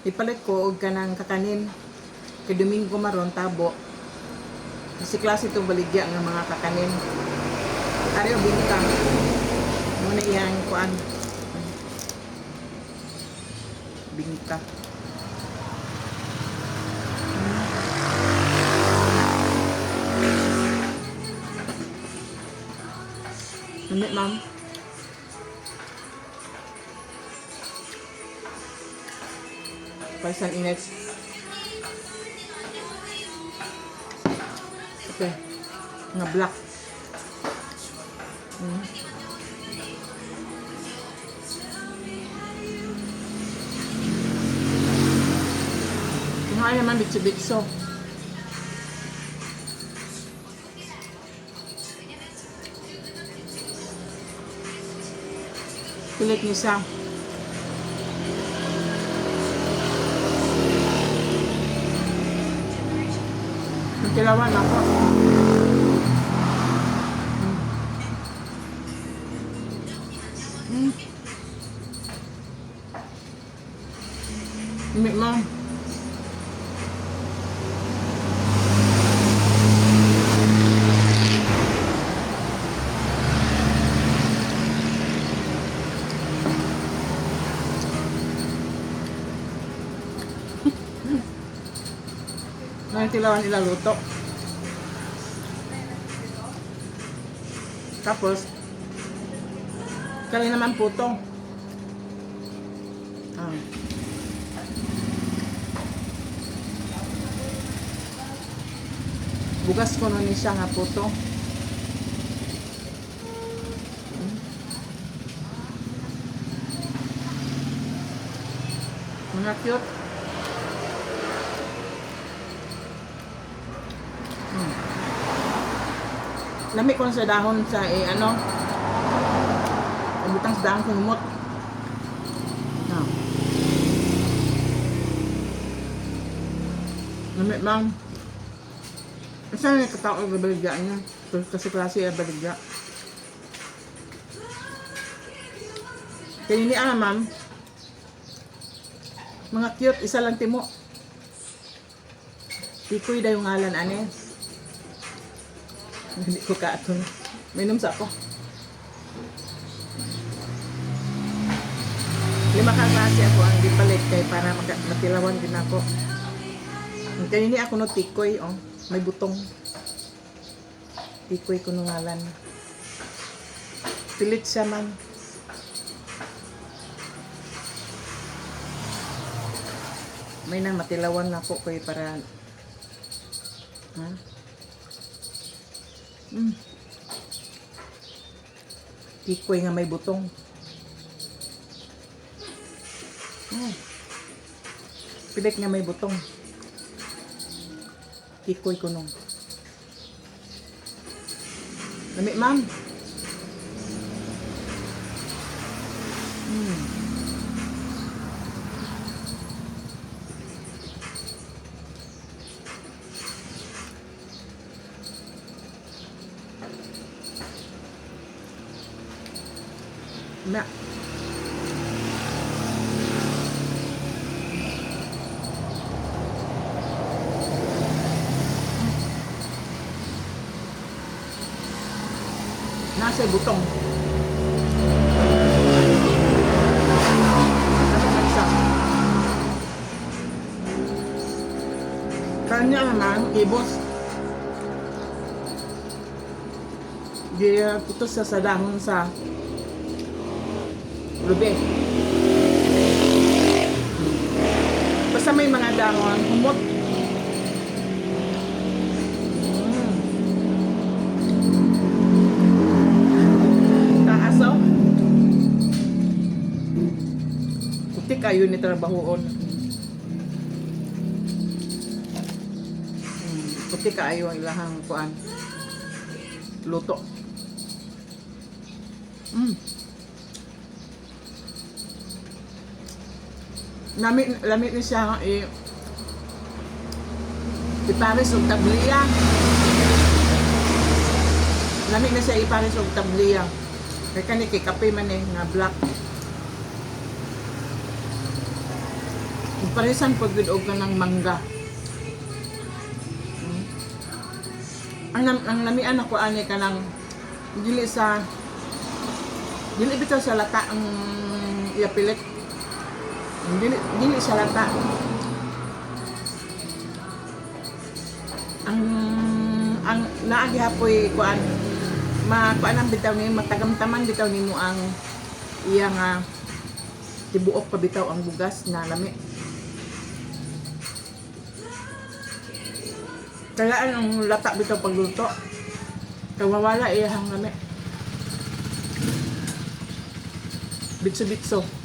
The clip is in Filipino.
Ipalit ko og kanang kakanin. Kay Domingo maron tabo. Kasi klase itong baligya ng mga kakanin. Ariyo bingka. Muna iyang kuan. Bingka. Namit, ma'am. Paisan init. Okay. Nga black. Kung naman bitso-bitso. Pilit niyo siya. Magkilawan ako. Imik mo. Tilawan ilaluto. Tapos kali naman puto. Bugas ko nun siya nga puto. Mga cute. Lami ko sa dahon sa ano. Butang sa dahon sa humot. Lami lang. Saan yung katao ang baligya niya? Kasi klase yung baligya. Kaya hindi ma'am. Mga cute, isa lang timo. Tikoy daw yung ngalan, ane. Hindi ko kaatong. May numsa ako. 5 klase ako ang gipalit kay para matilawan din ako. Kaya hindi ako no tikoy, oh. May butong. Tikoy ko nung ngalan. Pilit siya man. May nang matilawan na ako kay para tikoy nga may butong. Pilit nga may butong. Tikoy ko nung. Lamig, ma'am. Na. Nasa butong. Kanya naman, ibos. Di putos sa dahon sa lubi. Basta may mga dahon, humot. Kayo ni trabahoon. Puti kayo ang ilahang kuan. Luto. Lamit ni siya ipares og tabliya. Lamit na siya ipares og tabliya. Kaya kaniki kape man nga black. Parisan pag gud ka ng mangga. Ang namian ako ani ka ng dili bitaw sa lata ang iapilit. Dili sa lata. Ang naagi hapoy kuan ang bitaw ni matagamtaman bitaw nimo ang iya nga tibuok pa bitaw ang bugas na lami. Kailangan ang lata bitaw pagluto. Kawawala iyang lami. Bitso-bitso.